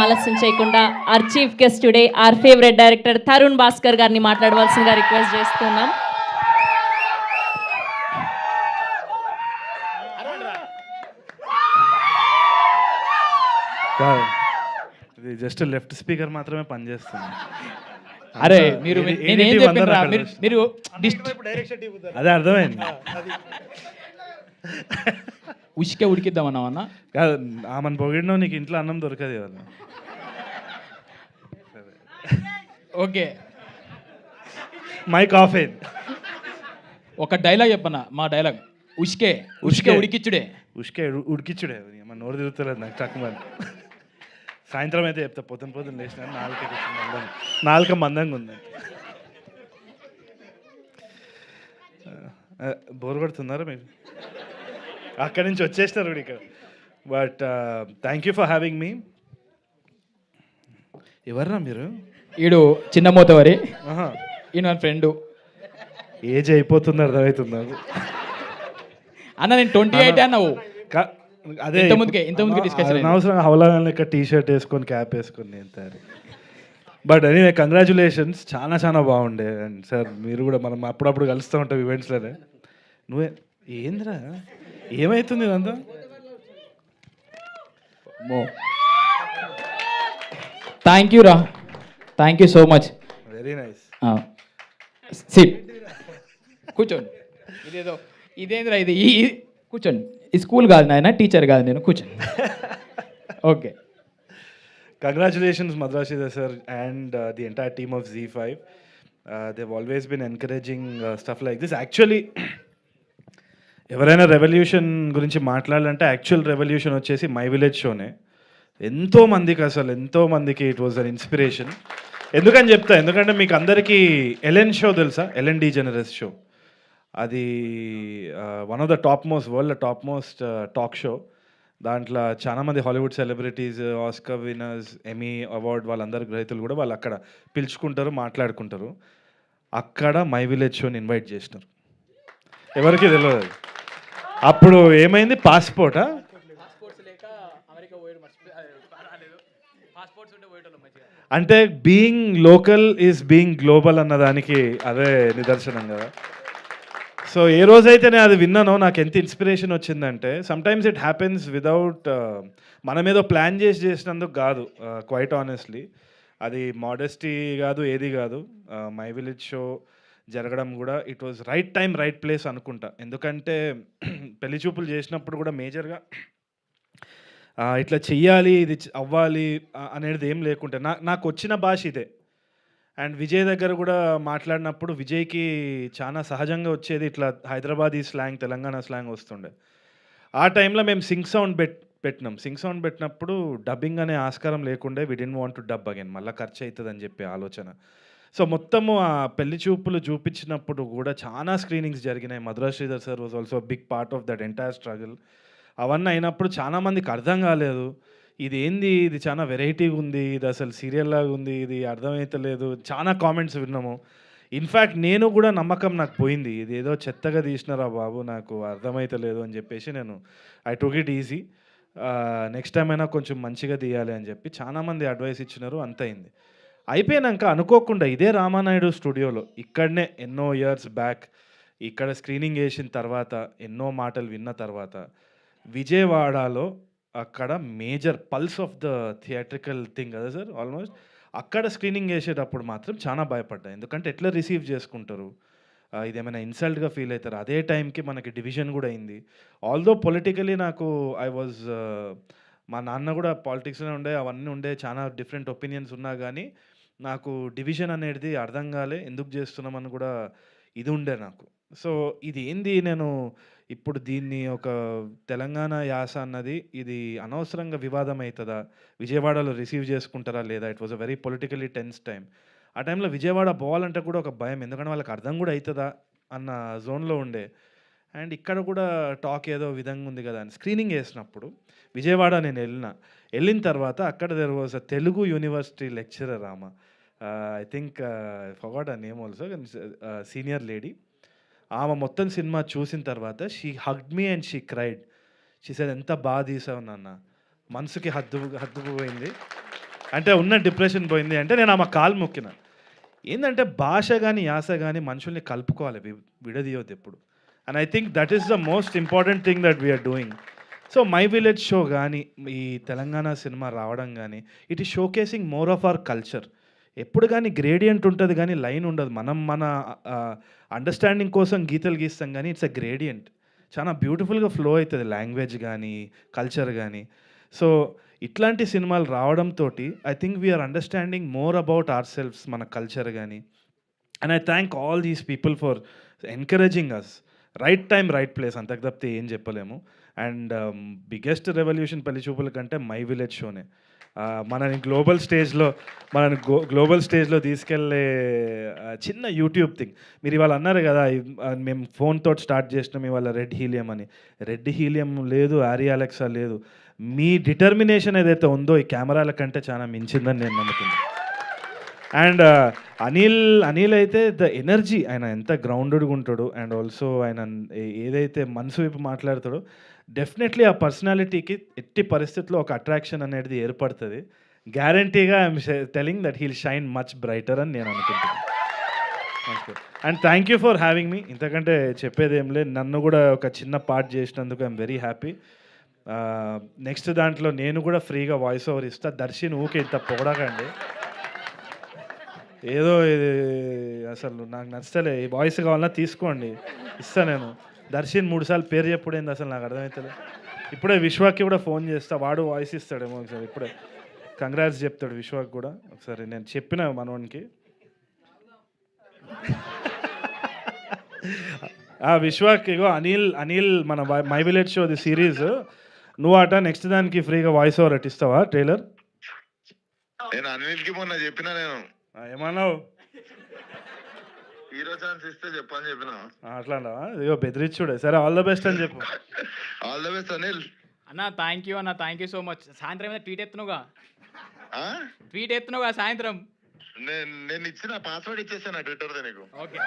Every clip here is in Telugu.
ఆలస్యం చేయకుండా our chief guest today our favourite director Tarun Bhaskar గారిని మాట్లాడవలసిందిగా రిక్వెస్ట్ చేస్తున్నాం. ఇది జస్ట్ లెఫ్ట్ స్పీకర్ మాత్రమే పనిచేస్తుంది. అరే మీరు నేనేం చెప్పినరా మీరు అదే అర్థమైంది. ఉసికే ఉడికిద్దామన్నావన్నా కాదు, ఆమెను పొగిడినో నీకు ఇంట్లో అన్నం దొరకదు ఇవాళ. ఓకే మైక్ ఆఫ్ అయింది. ఒక డైలాగ్ చెప్పన్నా, మా డైలాగ్ ఉసికే ఉసికే ఉడికిచ్చుడే. ఉష్కే ఉడికిచ్చుడే. మన నోరు తిరుగుతలేదు నాకు చక్కమని. సాయంత్రం అయితే చెప్తా, పొద్దున లేచిన నాలుక మందంగా ఉంది. బోర్ కొడుతున్నారా మీరు? అక్కడి నుంచి వచ్చేసినారు కూడా ఇక్కడ. But thank you for having me. ఎవర్రా మీరు? ఈడు చిన్న మోతవరి, ఈయన నా ఫ్రెండు. ఏజ్ అయిపోతుంది, అర్థమవుతుంది అన్న. నేను 28 అన్నావు. అదే ఇంత ముందుకే డిస్కషన్ అనవసరం హౌలా లెక్క టీ షర్ట్ వేసుకొని క్యాప్ వేసుకొని నేను. బట్ ఎనీవే కంగ్రాచులేషన్స్, చాలా చాలా బాగుండే. అండ్ సార్ మీరు కూడా మనం అప్పుడప్పుడు కలుస్తూ ఉంటాం ఈవెంట్స్లోనే. నువ్వే ఏంద్రా ఏమవుతుంది ఇదంతా? థ్యాంక్ యూ రా, thank you so much. Very nice. SIT, కూర్చోండి. ఇదేంద్రా ఇది? కూర్చోండి. ఈ స్కూల్ కాదు నాయన, టీచర్ కాదు నేను. కూర్చోండి. Okay. Congratulations Madrashida sir and the entire team of Z5. They've always been encouraging stuff like this. Actually ఎవరైనా రెవల్యూషన్ గురించి మాట్లాడాలంటే యాక్చువల్ రెవల్యూషన్ వచ్చేసి మై విలేజ్ షోనే. ఎంతోమందికి ఇట్ వాజ్ అన్ ఇన్స్పిరేషన్. ఎందుకని చెప్తా, ఎందుకంటే మీకు అందరికీ ఎలెన్ షో తెలుసా? Ellen DeGeneres show. అది one of the world top most talk show. దాంట్లో చాలామంది Hollywood celebrities, Oscar winners, Emmy award వాళ్ళందరి గ్రహీతలు కూడా వాళ్ళు అక్కడ పిలుచుకుంటారు, మాట్లాడుకుంటారు. అక్కడ మై విలేజ్ షోని ఇన్వైట్ చేసినారు. ఎవరికి తెలియదు. అప్పుడు ఏమైంది? పాస్పోర్టా? అంటే being local is being global అన్నదానికి అదే నిదర్శనం కదా. సో ఏ రోజైతే నేను అది విన్నానో నాకు ఎంత ఇన్స్పిరేషన్ వచ్చిందంటే, సమ్టైమ్స్ ఇట్ హ్యాపెన్స్ వితౌట్ మనం ఏదో ప్లాన్ చేసినందుకు కాదు. క్వైట్ ఆనెస్ట్లీ అది మోడెస్టీ కాదు, ఏది కాదు. మై విలేజ్ షో జరగడం కూడా it was right time right place అనుకుంటా. ఎందుకంటే పెళ్లి చూపులు చేసినప్పుడు కూడా మేజర్గా ఇట్లా చెయ్యాలి, ఇది అవ్వాలి అనేది ఏం లేకుంటే నాకు వచ్చిన భాష ఇదే. అండ్ విజయ్ దగ్గర కూడా మాట్లాడినప్పుడు విజయ్కి చాలా సహజంగా వచ్చేది ఇట్లా హైదరాబాదీ స్లాంగ్, తెలంగాణ స్లాంగ్ వస్తుండే. ఆ టైంలో మేము సింగ్ సౌండ్ పెట్టినాం. సింగ్ సౌండ్ పెట్టినప్పుడు డబ్బింగ్ అనే ఆస్కారం లేకుండే. We don't want to dub again, మళ్ళీ ఖర్చు అవుతుంది అని చెప్పి ఆలోచన. సో మొత్తము ఆ పెళ్లి చూపులు చూపించినప్పుడు కూడా చాలా స్క్రీనింగ్స్ జరిగినాయి. Madhura Sridhar sir was also big part of that entire struggle. అవన్నీ అయినప్పుడు చాలామందికి అర్థం కాలేదు, ఇది ఏంది, ఇది చాలా వెరైటీగా ఉంది, ఇది అసలు సీరియల్ లాగా ఉంది, ఇది అర్థమవుతలేదు. చాలా కామెంట్స్ విన్నాము. ఇన్ఫ్యాక్ట్ నేను కూడా నమ్మకం నాకు పోయింది, ఇది ఏదో చెత్తగా తీసినారా బాబు, నాకు అర్థమవుతలేదు అని చెప్పేసి నేను I took it easy. Next time అయినా కొంచెం మంచిగా తీయాలి అని చెప్పి చాలామంది అడ్వైస్ ఇచ్చినారు. అంత అయింది. అయిపోయాక అనుకోకుండా ఇదే రామానాయుడు స్టూడియోలో, ఇక్కడనే ఎన్నో ఇయర్స్ బ్యాక్ ఇక్కడ స్క్రీనింగ్ వేసిన తర్వాత, ఎన్నో మాటలు విన్న తర్వాత, విజయవాడలో అక్కడ major pulse of the theatrical thing కదా సార్, ఆల్మోస్ట్ అక్కడ స్క్రీనింగ్ చేసేటప్పుడు మాత్రం చాలా భయపడ్డా. ఎందుకంటే ఎట్లా రిసీవ్ చేసుకుంటారు, ఇదేమైనా ఇన్సల్ట్గా ఫీల్ అవుతారు. అదే టైంకి మనకి డివిజన్ కూడా అయింది. ఆల్దో పొలిటికలీ నాకు మా నాన్న కూడా పాలిటిక్స్లో ఉండే, అవన్నీ ఉండే, చాలా డిఫరెంట్ ఒపీనియన్స్ ఉన్నా కానీ నాకు డివిజన్ అనేది అర్థం కాలే, ఎందుకు చేస్తున్నామని కూడా ఇది ఉండే నాకు. సో ఇది ఏంది, నేను ఇప్పుడు దీన్ని ఒక తెలంగాణ యాస అన్నది ఇది అనవసరంగా వివాదం అవుతుందా, విజయవాడలో రిసీవ్ చేసుకుంటారా లేదా? It was a very politically tense time. ఆ టైంలో విజయవాడ పోవాలంటే కూడా ఒక భయం, ఎందుకంటే వాళ్ళకి అర్థం కూడా అవుతుందా అన్న జోన్లో ఉండే. అండ్ ఇక్కడ కూడా టాక్ ఏదో విధంగా ఉంది కదా అని స్క్రీనింగ్ వేసినప్పుడు విజయవాడ నేను వెళ్ళిన తర్వాత అక్కడ there was a Telugu university lecturer ఆమె, ఐ థింక్ ఫర్గాట్ ఆ నేమ్ ఆల్సో, సీనియర్ లేడీ. ఆమె మొత్తం సినిమా చూసిన తర్వాత she hugged me and she cried. She said ఎంత బాగా తీసావు నాన్న, మనసుకి హద్దుకుపోయింది. అంటే ఉన్న డిప్రెషన్ పోయింది అంటే నేను ఆమె కాలు మొక్కిన. ఏంటంటే భాష కానీ యాస కానీ మనుషుల్ని కలుపుకోవాలి, విడదీయొద్దు ఎప్పుడు. And I think that is the most important thing that we're doing. So my village show కానీ ఈ తెలంగాణ సినిమా రావడం కానీ it is showcasing more of our culture. ఎప్పుడు కానీ గ్రేడియంట్ ఉంటుంది కానీ లైన్ ఉండదు. మనం మన అండర్స్టాండింగ్ కోసం గీతలు గీస్తాం కానీ ఇట్స్ అ గ్రేడియంట్. చాలా బ్యూటిఫుల్గా ఫ్లో అవుతుంది లాంగ్వేజ్ కానీ కల్చర్ కానీ. సో ఇట్లాంటి సినిమాలు రావడంతో I think we're understanding more about our selves, మన కల్చర్ కానీ. And I thank all these people for encouraging us. Right time right place, అంతకు తప్పితే ఏం చెప్పలేము. అండ్ బిగ్గెస్ట్ రెవల్యూషన్ పెళ్లి చూపుల కంటే మై విలేజ్ షోనే మనని గ్లోబల్ స్టేజ్లో తీసుకెళ్ళే చిన్న యూట్యూబ్ థింగ్. మీరు ఇవాళ అన్నారు కదా మేము ఫోన్తో స్టార్ట్ చేసినాం ఇవాళ రెడ్ హీలియం అని. రెడ్ హీలియం లేదు, ఆరి అలెక్సా లేదు. మీ డిటర్మినేషన్ ఏదైతే ఉందో ఈ కెమెరాల కంటే చాలా మించిందని నేను నమ్ముతున్నాను. అండ్ అనిల్ అయితే ద ఎనర్జీ, ఆయన ఎంత గ్రౌండెడ్గా ఉంటాడు అండ్ ఆల్సో ఆయన ఏదైతే మనసు వైపు మాట్లాడతాడో డెఫినెట్లీ ఆ పర్సనాలిటీకి ఎట్టి పరిస్థితుల్లో ఒక అట్రాక్షన్ అనేది ఏర్పడుతుంది. గ్యారంటీగా I'm telling that heal shine much brighter అని నేను అనుకుంటున్నాను. And thank you for having me. ఇంతకంటే చెప్పేది ఏం లేదు. నన్ను కూడా ఒక చిన్న పార్ట్ చేసినందుకు ఐఎమ్ వెరీ హ్యాపీ. నెక్స్ట్ దాంట్లో నేను కూడా ఫ్రీగా వాయిస్ ఓవర్ ఇస్తా. దర్శిని ఊకే ఇంత పొగడకండి, ఏదో ఇది అసలు నాకు నచ్చలే. ఈ వాయిస్ కావాలన్నా తీసుకోండి, ఇస్తా నేను. దర్శన్ 3 సార్లు పేరు చెప్పుడేంది అసలు నాకు అర్థమవుతుంది. ఇప్పుడే విశ్వాకి కూడా ఫోన్ చేస్తా, వాడు వాయిస్ ఇస్తాడేమో ఒకసారి. ఇప్పుడే కంగ్రాట్స్ చెప్తాడు విశ్వాకి కూడా ఒకసారి. నేను చెప్పిన మనోనికి విశ్వాకి ఇగో అనిల్ మన my village show the series నువ్వు అట నెక్స్ట్ దానికి ఫ్రీగా వాయిస్ ఓవర్ అట్టిస్తావా ట్రైలర్? నేను అనిల్కి మొన్న చెప్పినా, నేను ఏమన్నావు? హీరో ఛాన్స్ ఇస్తే చెప్పని చెప్పిన. అట్లా ఇగో బెదిరించుడే. సరే ఆల్ ద బెస్ట్ అని చెప్పు. ఆల్ ద బెస్ట్ అనిల్ అన్న. థ్యాంక్ యూ అన్న, థ్యాంక్ యూ సో మచ్. సాయంత్రం ఏమైనా ట్వీట్ ఎత్తునుగా సాయంత్రం. నేను ఇచ్చిన పాస్వర్డ్ ఇచ్చేసాను ట్విట్టర్ తో నీకు. ఓకే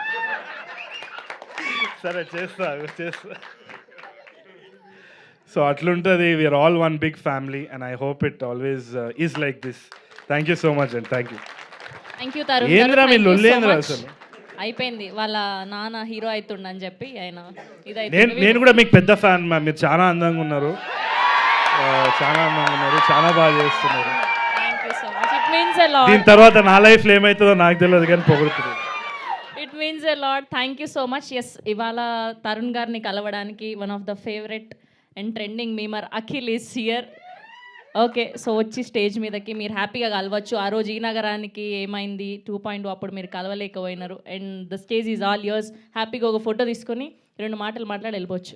సరే చేస్తా. సో అట్లుంటుంది. We are all one big family and I hope it always is like this. Thank you so much and thank you. Tarun. ఏంద్రా మీ లొల్లేంద్రా అసలు? అయిపోయింది, వాళ్ళ నాన్న హీరో అవుతుండని చెప్పి ఆయన నేను కూడా మీకు పెద్ద ఫ్యాన్ మ్యామ్. మీరు చాలా అందంగా ఉన్నారు, చాలా బాగా చేస్తున్నారు. దీని తర్వాత నా లైఫ్లో ఏమవుతుందో నాకు తెలియదు కానీ పొగుడుతుంది. It means a lot. Thank you so much. Yes, ఇవాళ తరుణ్ గారిని కలవడానికి one of the favourite and trending memer Akhil is here. Okay, so వచ్చి స్టేజ్ మీదకి మీరు హ్యాపీగా కలవచ్చు. ఆ రోజు ఈ నగరానికి ఏమైంది 2.0 అప్పుడు మీరు కలవలేకపోయినారు. And the stage is all yours. హ్యాపీగా ఒక ఫోటో తీసుకొని 2 మాటలు మాట్లాడి వెళ్ళిపోవచ్చు.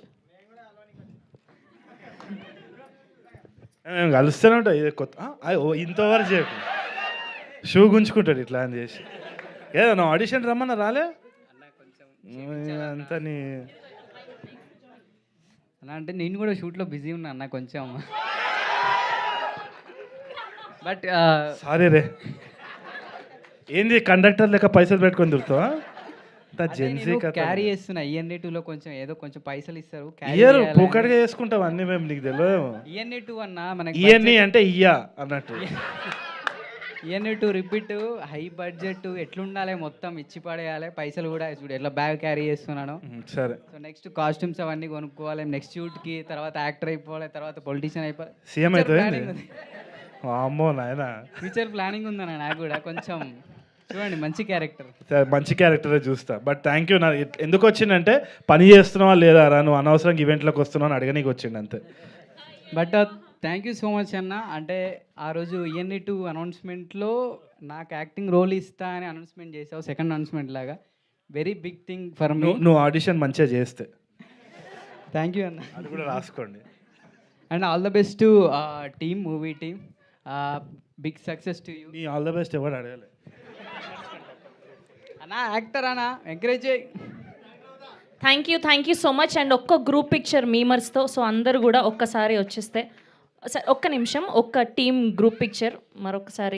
మేము కలుస్తూనే ఉంటాం. ఇది కొత్త ఇంతవరకు చెప్పు షూ గుంజుకుంటాడు ఇట్లా అని చేసి. ఏదో నా ఆడిషన్ రమ్మన్నా రాలే అంత నీ అలా అంటే నేను కూడా షూట్లో బిజీ ఉన్నా అన్న కొంచెం. బట్ సారీ రే, ఏంది కండక్టర్ లెక్క పైసలు పెట్టుకొని తిరుగుతావా? క్యారీ చేస్తున్నా. ఈఎన్ఏ 2లో కొంచెం ఏదో కొంచెం పైసలు ఇస్తారు, ఇయర్ పూకడిగా చేసుకుంటాం అన్ని. మేము నీకు తెలియదు. ఈఎన్ఏ 2 అన్న మనకి ఈఎన్ఈ అంటే ఇయ్యా అన్నట్టు. ఈఎన్ఏ 2 రిపీట్ హై బడ్జెట్ ఎట్లుండాలి, మొత్తం ఇచ్చి పడేయాలి. పైసలు కూడా చూడు ఎట్లా బ్యాగ్ క్యారీ చేస్తున్నాను. సరే, సో నెక్స్ట్ కాస్ట్యూమ్స్ అవన్నీ కొనుక్కోవాలి, నెక్స్ట్ షూట్కి, తర్వాత యాక్టర్ అయిపోవాలి, తర్వాత పొలిటీషియన్ అయిపోవాలి, సీఎం అయిపోయింది. అమ్మో నాయనా, ఫ్యూచర్ ప్లానింగ్ ఉందన్న నాకు కూడా కొంచెం. చూడండి మంచి క్యారెక్టర్, మంచి క్యారెక్టరే చూస్తా. But thank you. నా ఎందుకు వచ్చిందంటే పని చేస్తున్నావా లేదా రా, నువ్వు అనవసరంగా ఈవెంట్లోకి వస్తున్నావు అని అడగనీకి వచ్చిండు అంతే. But thank you so much అన్న. అంటే ఆ రోజు ఈఎన్ఈ 2 అనౌన్స్మెంట్లో నాకు యాక్టింగ్ రోల్ ఇస్తా అని అనౌన్స్మెంట్ చేసావు, సెకండ్ అనౌన్స్మెంట్ లాగా. Very big thing for me. నువ్వు ఆడిషన్ మంచిగా చేస్తే. థ్యాంక్ యూ అన్న, అది కూడా రాసుకోండి. And all the best to team, movie team. Big success to you. నీ ఆల్ ద బెస్ట్ ఎవరు అడగలే అన్నా, యాక్టర్ అన్నా, ఎంకరేజ్ చేయి. Thank you so much. And ఒక్క గ్రూప్ పిక్చర్ మీమర్స్తో. సో అందరూ కూడా ఒక్కసారి వచ్చేస్తే, ఒక్క నిమిషం, ఒక్క టీమ్ గ్రూప్ పిక్చర్ మరొకసారి.